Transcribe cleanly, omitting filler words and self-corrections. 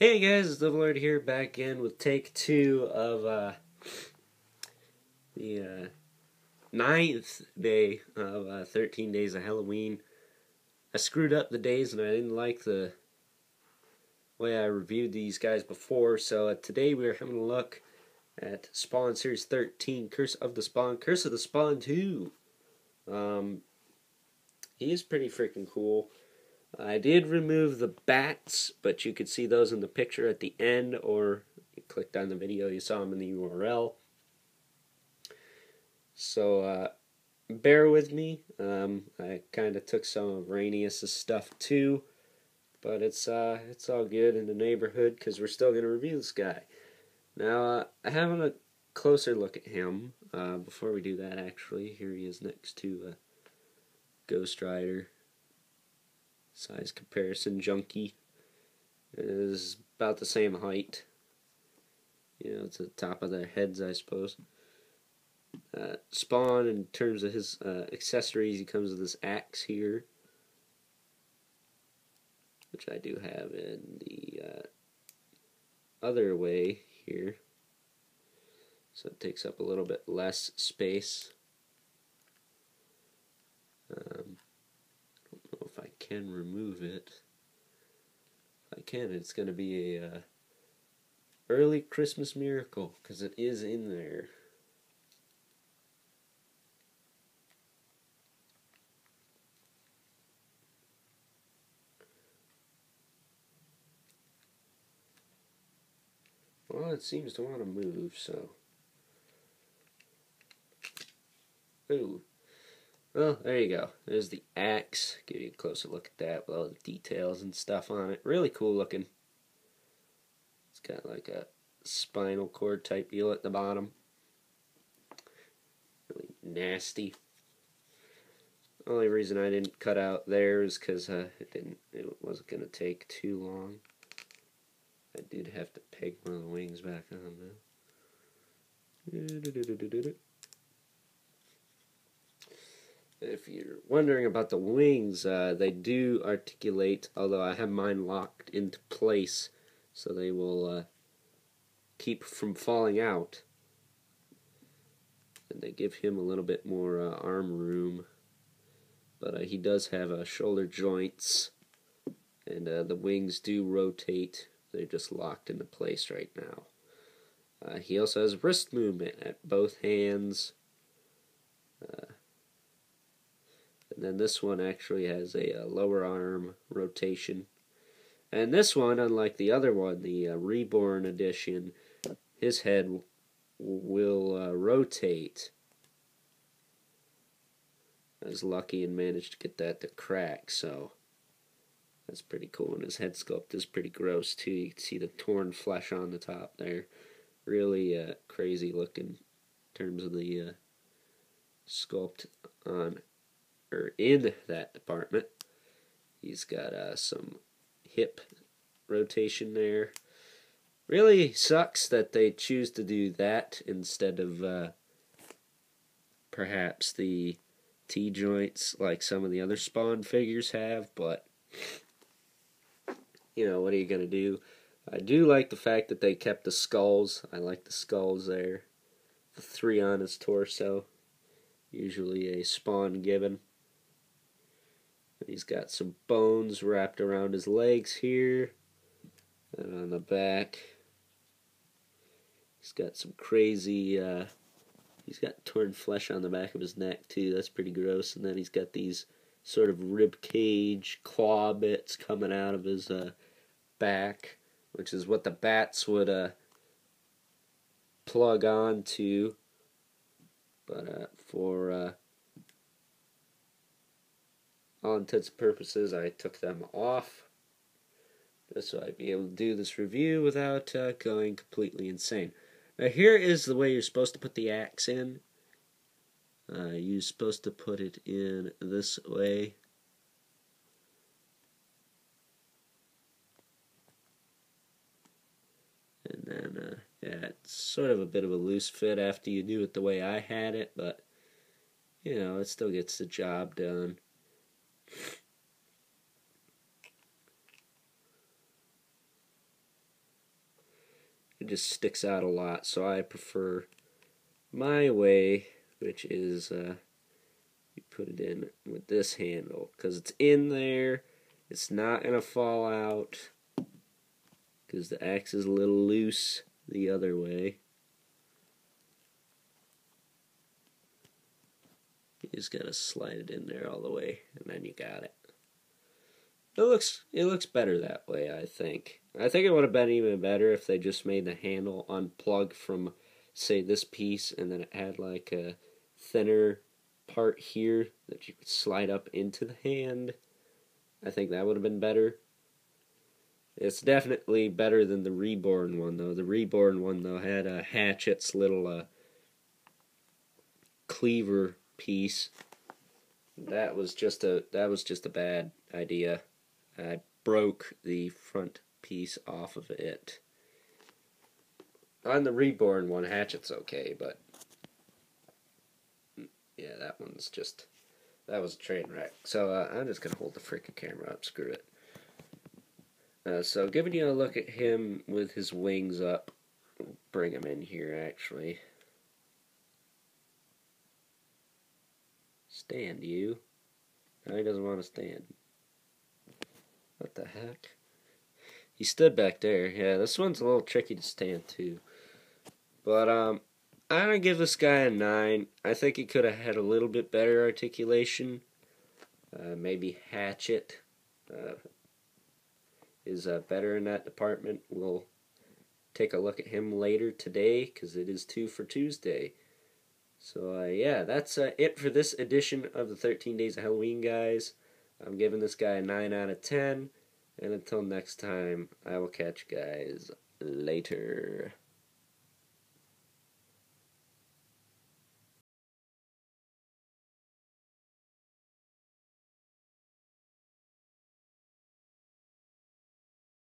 Hey guys, it's Lord here, back in with take 2 of the 9th day of 13 days of Helloween. I screwed up the days and I didn't like the way I reviewed these guys before, so today we're having a look at Spawn Series 13, Curse of the Spawn 2. He is pretty freaking cool. I did remove the bats, but you could see those in the picture at the end, or you clicked on the video, you saw them in the URL. So, bear with me. I kind of took some of Rainius's stuff too, but it's all good in the neighborhood because we're still going to review this guy. Now, having a closer look at him, before we do that actually, here he is next to Ghost Rider. Size comparison junkie. It is about the same height. You know, it's the top of their heads, I suppose. Spawn, in terms of his accessories, he comes with this axe here, which I do have in the other way here. So it takes up a little bit less space. If I can remove it. If I can, it's going to be a early Christmas miracle, because it is in there. Well, it seems to want to move, so. Ooh. Well, there you go. There's the axe. Give you a closer look at that with all the details and stuff on it. Really cool looking. It's got like a spinal cord type deal at the bottom. Really nasty. Only reason I didn't cut out there is because it wasn't going to take too long. I did have to peg one of the wings back on though. If you're wondering about the wings, they do articulate, although I have mine locked into place, so they will keep from falling out. And they give him a little bit more arm room, but he does have shoulder joints, and the wings do rotate. They're just locked into place right now. He also has wrist movement at both hands. And then this one actually has a lower arm rotation. And this one, unlike the other one, the Reborn edition, his head will rotate. I was lucky and managed to get that to crack, so that's pretty cool. And his head sculpt is pretty gross too. You can see the torn flesh on the top there. Really crazy looking in terms of the sculpt on or in that department. He's got some hip rotation there. Really sucks that they choose to do that instead of perhaps the T-joints like some of the other Spawn figures have, but you know, what are you going to do? I do like the fact that they kept the skulls. I like the skulls there. The 3 on his torso. Usually a Spawn given. He's got some bones wrapped around his legs here. And on the back, he's got some crazy, he's got torn flesh on the back of his neck too. That's pretty gross. And then he's got these sort of rib cage claw bits coming out of his back, which is what the bats would plug on to. But for all intents and purposes, I took them off just so I'd be able to do this review without going completely insane. Now here is the way you're supposed to put the axe in. You're supposed to put it in this way. And then, yeah, it's sort of a bit of a loose fit after you do it the way I had it, but, you know, it still gets the job done. it just sticks out a lot. So I prefer my way, which is you put it in with this handle, because it's in there. It's not going to fall out, because the axe is a little loose the other way. You just got to slide it in there all the way, and then you got it. It looks better that way, I think. I think it would have been even better if they just made the handle unplug from, say, this piece, and then it had like a thinner part here that you could slide up into the hand. I think that would have been better. It's definitely better than the Reborn one, though. The Reborn one, though, had a Hatchet's little cleaver piece. That was just a bad idea. I broke the front piece off of it. On the Reborn one, Hatchet's okay, but yeah, that was a train wreck. So I'm just gonna hold the freaking camera up. Screw it. So giving you a look at him with his wings up. Bring him in here, actually. Stand, you. No, he doesn't want to stand. What the heck? He stood back there. Yeah, this one's a little tricky to stand, too. But, I'm gonna give this guy a 9. I think he could have had a little bit better articulation. Maybe Hatchet is better in that department. We'll take a look at him later today, because it is 2 for Tuesday. So, yeah, that's it for this edition of the 13 Days of Helloween, guys. I'm giving this guy a 9 out of 10. And until next time, I will catch you guys later.